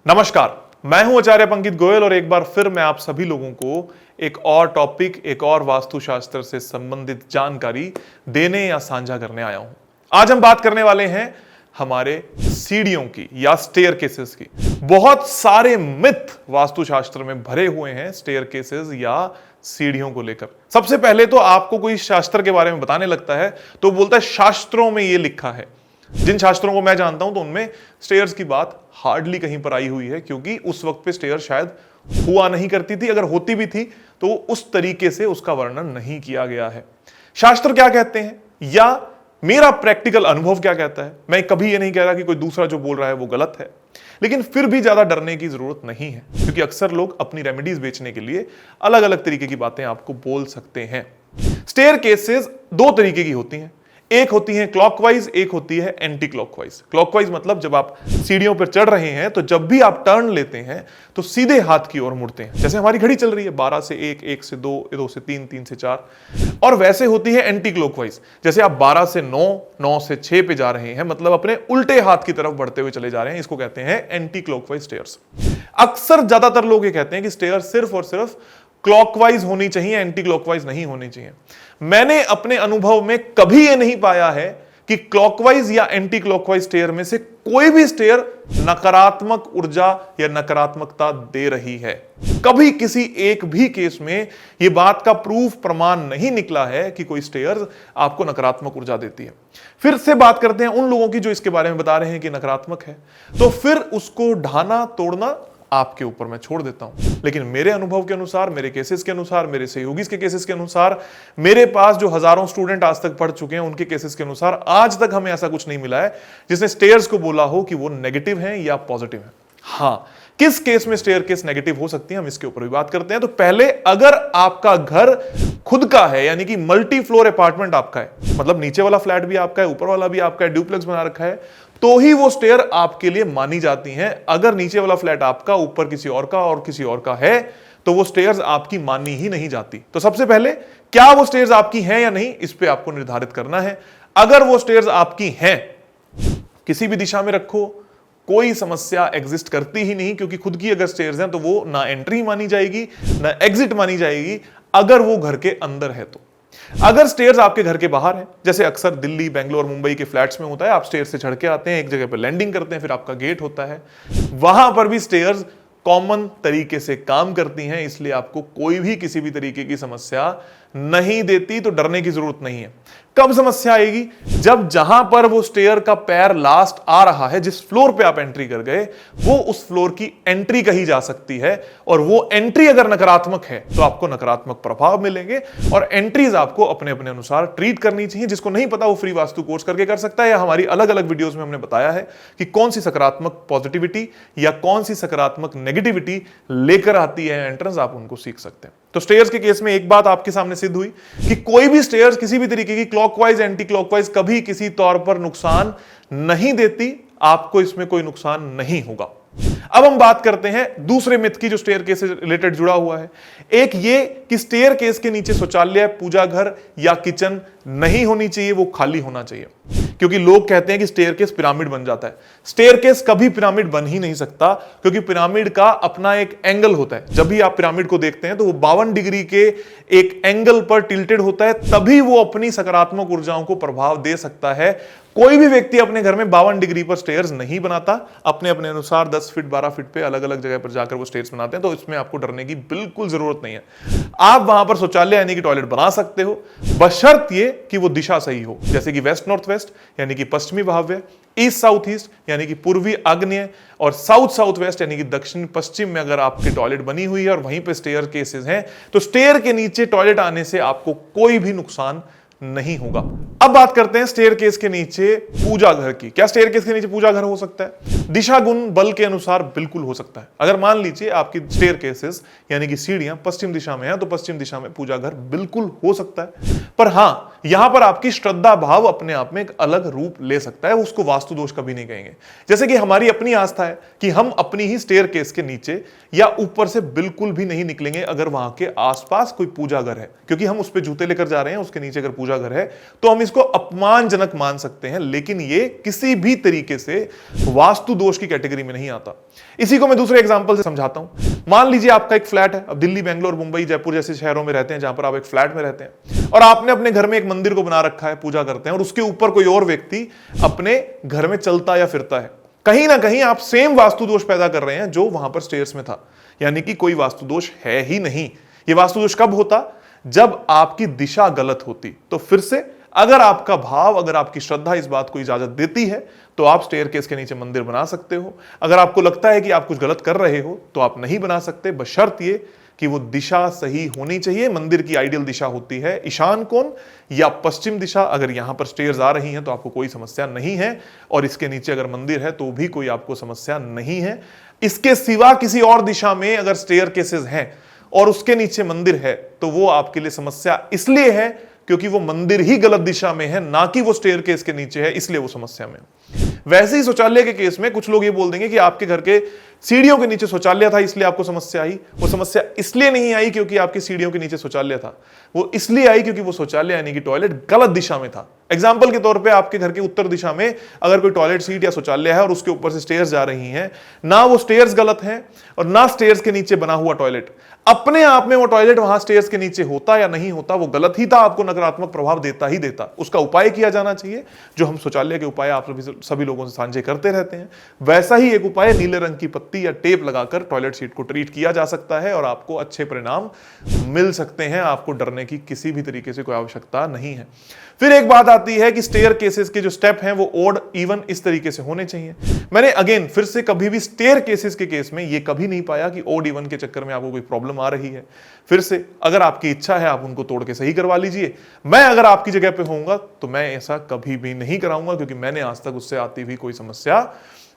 नमस्कार, मैं हूं आचार्य पंकित गोयल और एक बार फिर मैं आप सभी लोगों को एक और टॉपिक, एक और वास्तुशास्त्र से संबंधित जानकारी देने या साझा करने आया हूं। आज हम बात करने वाले हैं हमारे सीढ़ियों की या स्टेयरकेसेस की। बहुत सारे मिथ वास्तुशास्त्र में भरे हुए हैं स्टेयरकेसेस या सीढ़ियों को लेकर। सबसे पहले तो आपको कोई शास्त्र के बारे में बताने लगता है तो बोलता है शास्त्रों में यह लिखा है। जिन शास्त्रों को मैं जानता हूं तो उनमें स्टेयर्स की बात हार्डली कहीं पर आई हुई है, क्योंकि उस वक्त पे स्टेयर शायद हुआ नहीं करती थी, अगर होती भी थी तो उस तरीके से उसका वर्णन नहीं किया गया है। शास्त्र क्या कहते हैं या मेरा प्रैक्टिकल अनुभव क्या कहता है, मैं कभी ये नहीं कह रहा कि कोई दूसरा जो बोल रहा है वो गलत है, लेकिन फिर भी ज्यादा डरने की जरूरत नहीं है, क्योंकि अक्सर लोग अपनी रेमेडीज बेचने के लिए अलग अलग तरीके की बातें आपको बोल सकते हैं। स्टेयरकेसेस दो तरीके की होती हैं, एक होती है क्लॉकवाइज, एक होती है एंटी क्लॉकवाइज। क्लॉकवाइज मतलब जब आप सीढ़ियों पर चढ़ रहे हैं तो जब भी आप टर्न लेते हैं तो सीधे हाथ की ओर मुड़ते हैं, जैसे हमारी घड़ी चल रही है 12 से 1, 1 से 2, 2 से 3, 3 से 4। और वैसे होती है एंटी क्लॉकवाइज, जैसे आप 12 से 9, 9 से 6 पे जा रहे हैं, मतलब अपने उल्टे हाथ की तरफ बढ़ते हुए चले जा रहे हैं। इसको कहते हैं एंटी क्लॉकवाइज स्टेयर्स। अक्सर ज्यादातर लोग ये कहते हैं कि स्टेयर सिर्फ और सिर्फ क्लॉकवाइज होनी चाहिए, एंटी क्लॉकवाइज नहीं होनी चाहिए। मैंने अपने अनुभव में कभी यह नहीं पाया है कि क्लॉकवाइज या एंटी क्लॉकवाइज स्टेयर में से कोई भी स्टेयर नकारात्मक ऊर्जा या नकारात्मकता दे रही है। कभी किसी एक भी केस में यह बात का प्रूफ प्रमाण नहीं निकला है कि कोई स्टेयर आपको नकारात्मक ऊर्जा देती है। फिर से बात करते हैं उन लोगों की जो इसके बारे में बता रहे हैं कि नकारात्मक है, तो फिर उसको ढाना तोड़ना आपके ऊपर मैं छोड़ देता हूं। लेकिन मेरे अनुभव के अनुसार, मेरे केसेस के अनुसार, मेरे सहयोगी के केसेस के अनुसार, मेरे पास जो हजारों स्टूडेंट आज तक पढ़ चुके हैं उनके केसेस के अनुसार आज तक हमें ऐसा कुछ नहीं मिला है जिसने स्टेयर्स को बोला हो कि वो नेगेटिव हैं या पॉजिटिव हैं। हाँ, किस केस में स्टेयरकेस नेगेटिव हो सकती है हम इसके ऊपर भी बात करते हैं। तो पहले, अगर आपका घर खुद का है, यानी कि मल्टी फ्लोर अपार्टमेंट आपका है, मतलब नीचे वाला फ्लैट भी आपका है, ऊपर वाला भी आपका है, ड्यूप्लेक्स बना रखा है, तो ही वो स्टेयर आपके लिए मानी जाती हैं। अगर नीचे वाला फ्लैट आपका, ऊपर किसी और का और किसी और का है, तो वो स्टेयर्स आपकी मानी ही नहीं जाती। तो सबसे पहले, क्या वो स्टेयर्स आपकी हैं या नहीं, इस पे आपको निर्धारित करना है। अगर वो स्टेयर्स आपकी हैं, किसी भी दिशा में रखो, कोई समस्या एग्जिस्ट करती ही नहीं, क्योंकि खुद की अगर स्टेयर्स हैं तो वो ना एंट्री मानी जाएगी ना एग्जिट मानी जाएगी, अगर वो घर के अंदर है तो। अगर स्टेयर्स आपके घर के बाहर हैं, जैसे अक्सर दिल्ली, बेंगलोर, मुंबई के फ्लैट्स में होता है, आप स्टेयर से चढ़ के आते हैं, एक जगह पर लैंडिंग करते हैं, फिर आपका गेट होता है, वहां पर भी स्टेयर्स कॉमन तरीके से काम करती हैं, इसलिए आपको कोई भी किसी भी तरीके की समस्या नहीं देती, तो डरने की जरूरत नहीं है। कब समस्या आएगी? जब जहां पर वो स्टेयर का पैर लास्ट आ रहा है, जिस फ्लोर पे आप एंट्री कर गए, वो उस फ्लोर की एंट्री कही जा सकती है, और वो एंट्री अगर नकारात्मक है तो आपको नकारात्मक प्रभाव मिलेंगे, और एंट्रीज आपको अपने अपने अनुसार ट्रीट करनी चाहिए। जिसको नहीं पता वो फ्री वास्तु कोर्स करके कर सकता है, या हमारी अलग अलग वीडियोस में हमने बताया है कि कौन सी सकारात्मक पॉजिटिविटी या कौन सी सकारात्मक नेगेटिविटी लेकर आती है एंट्रेंस, आप उनको सीख सकते हैं। तो स्टेयर्स के केस में एक बात आपके सामने सिद्ध हुई कि कोई भी स्टेयर्स किसी भी तरीके की क्लॉकवाइज, एंटी क्लॉकवाइज कभी किसी तौर पर नुकसान नहीं देती, आपको इसमें कोई नुकसान नहीं होगा। अब हम बात करते हैं दूसरे मिथ की जो स्टेयरकेस से रिलेटेड जुड़ा हुआ है। एक ये कि स्टेयरकेस के नीचे शौचालय, पूजा घर या किचन नहीं होनी चाहिए, वो खाली होना चाहिए, क्योंकि लोग कहते हैं कि स्टेयरकेस पिरामिड बन जाता है। स्टेयरकेस कभी पिरामिड बन ही नहीं सकता, क्योंकि पिरामिड का अपना एक एंगल होता है। जब भी आप पिरामिड को देखते हैं तो वो 52 डिग्री के एक एंगल पर टिल्टेड होता है, तभी वो अपनी सकारात्मक ऊर्जाओं को प्रभाव दे सकता है। कोई भी व्यक्ति अपने घर में 52 डिग्री पर स्टेयर्स नहीं बनाता, अपने अपने अनुसार 10 फीट 12 फीट पे अलग अलग जगह पर जाकर वो स्टेयर्स बनाते हैं, तो इसमें आपको डरने की बिल्कुल जरूरत नहीं है। आप वहां पर शौचालय यानी कि टॉयलेट बना सकते हो, बशर्त ये कि वो दिशा सही हो, जैसे कि वेस्ट नॉर्थ वेस्ट यानी कि पश्चिमी वायव्य, ईस्ट साउथ ईस्ट यानी कि पूर्वी आग्नेय, और साउथ साउथ वेस्ट यानी कि दक्षिण पश्चिम में अगर आपकी टॉयलेट बनी हुई है और वहीं पे स्टेयर केसेस हैं, तो स्टेयर के नीचे टॉयलेट आने से आपको कोई भी नुकसान नहीं होगा। अब बात करते हैं स्टेयरकेस के नीचे पूजा घर की। क्या स्टेयरकेस के नीचे पूजा घर हो सकता है? दिशा गुण बल के अनुसार बिल्कुल हो सकता है। अगर मान लीजिए आपकी स्टेयरकेसेस यानी कि सीढ़ियां पश्चिम दिशा में है, तो पश्चिम दिशा में पूजा घर बिल्कुल हो सकता है। पर हां, यहां पर आपकी श्रद्धा भाव अपने आप में एक अलग रूप ले सकता है, उसको वास्तु दोष कभी नहीं कहेंगे। जैसे कि हमारी अपनी आस्था है कि हम अपनी ही स्टेयरकेस के नीचे या ऊपर से बिल्कुल भी नहीं निकलेंगे अगर वहां के आसपास कोई पूजा घर है, क्योंकि हम उस पर जूते लेकर जा रहे हैं, उसके नीचे अगर पूजा घर है तो हम इसको अपमानजनक मान सकते हैं, लेकिन ये किसी भी तरीके से वास्तु दोष की कैटेगरी में नहीं आता। इसी को मैं दूसरे एग्जांपल से समझाता हूं। मान लीजिए आपका एक फ्लैट है, अब दिल्ली, बेंगलोर, मुंबई, जयपुर जैसे शहरों में रहते हैं जहां पर आप एक फ्लैट में रहते हैं और आपने अपने घर में एक मंदिर को बना रखा है, पूजा करते हैं, और उसके ऊपर कोई और व्यक्ति अपने घर में चलता या फिरता है। कहीं ना कहीं आप सेम वास्तु दोष पैदा कर रहे हैं जो वहां पर स्टेयर्स में था, यानी कि कोई वास्तु दोष है ही नहीं। ये वास्तु दोष कब होता? जब आपकी दिशा गलत होती। तो फिर से, अगर आपका भाव, अगर आपकी श्रद्धा इस बात को इजाजत देती है तो आप स्टेयरकेस के नीचे मंदिर बना सकते हो। अगर आपको लगता है कि आप कुछ गलत कर रहे हो तो आप नहीं बना सकते, बशर्त ये कि वो दिशा सही होनी चाहिए। मंदिर की आइडियल दिशा होती है ईशान कोण या पश्चिम दिशा। अगर यहां पर स्टेयर्स आ रही हैं तो आपको कोई समस्या नहीं है, और इसके नीचे अगर मंदिर है तो भी कोई आपको समस्या नहीं है। इसके सिवा किसी और दिशा में अगर स्टेयरकेसेस हैं और उसके नीचे मंदिर है तो वो आपके लिए समस्या इसलिए है क्योंकि वो मंदिर ही गलत दिशा में है, ना कि वो स्टेयरकेस के नीचे है, इसलिए वो समस्या में। वैसे ही शौचालय के केस में कुछ लोग ये बोल देंगे कि आपके घर के सीढ़ियों के नीचे शौचालय था इसलिए आपको समस्या आई। वो समस्या इसलिए नहीं आई क्योंकि आपकी सीढ़ियों के नीचे शौचालय था, वो इसलिए आई क्योंकि वो शौचालय यानी कि टॉयलेट गलत दिशा में था। एग्जाम्पल के तौर पे आपके घर के उत्तर दिशा में अगर कोई टॉयलेट सीट या शौचालय है और उसके ऊपर से स्टेयर्स जा रही हैं, ना वो स्टेयर्स गलत हैं और ना स्टेयर्स के नीचे बना हुआ टॉयलेट। अपने आप में वो टॉयलेट वहां स्टेयर्स के नीचे होता या नहीं होता, वो गलत ही था, आपको नकारात्मक प्रभाव देता ही देता। उसका उपाय किया जाना चाहिए, जो हम शौचालय के उपाय आप सभी लोगों से साझे करते रहते हैं। वैसा ही एक उपाय नीले रंग की पत्ती या टेप लगाकर टॉयलेट सीट को ट्रीट किया जा सकता है और आपको अच्छे परिणाम मिल सकते हैं। आपको डरने की किसी भी तरीके से कोई आवश्यकता नहीं है। फिर एक बात आती है कि स्टेयर केसेस के जो स्टेप हैं वो ओड इवन इस तरीके से होने चाहिए। मैंने अगेन फिर से कभी भी स्टेयर केसेस के केस में ये कभी नहीं पाया कि ओड इवन के चक्कर में आपको कोई प्रॉब्लम आ रही है। फिर से, अगर आपकी इच्छा है आप उनको तोड़ के सही करवा लीजिए। मैं अगर आपकी जगह पे होऊंगा तो मैं ऐसा कभी भी नहीं कराऊंगा, क्योंकि मैंने आज तक उससे आती हुई कोई समस्या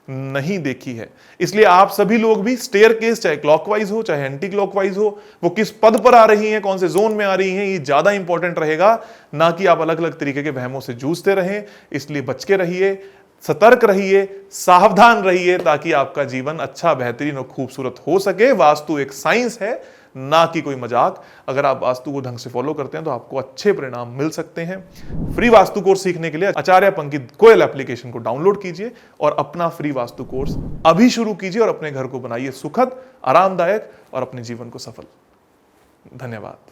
नहीं देखी है। इसलिए आप सभी लोग भी स्टेयर केस, चाहे क्लॉकवाइज हो चाहे एंटी क्लॉकवाइज हो, वो किस पद पर आ रही हैं, कौन से जोन में आ रही हैं, ये ज्यादा इंपॉर्टेंट रहेगा, ना कि आप अलग अलग तरीके के वहमों से जूझते रहें। इसलिए बच के रहिए, सतर्क रहिए, सावधान रहिए, ताकि आपका जीवन अच्छा, बेहतरीन और खूबसूरत हो सके। वास्तु एक साइंस है, ना कि कोई मजाक। अगर आप वास्तु को ढंग से फॉलो करते हैं तो आपको अच्छे परिणाम मिल सकते हैं। फ्री वास्तु कोर्स सीखने के लिए आचार्य पंकित गोयल एप्लीकेशन को डाउनलोड कीजिए और अपना फ्री वास्तु कोर्स अभी शुरू कीजिए और अपने घर को बनाइए सुखद, आरामदायक और अपने जीवन को सफल। धन्यवाद।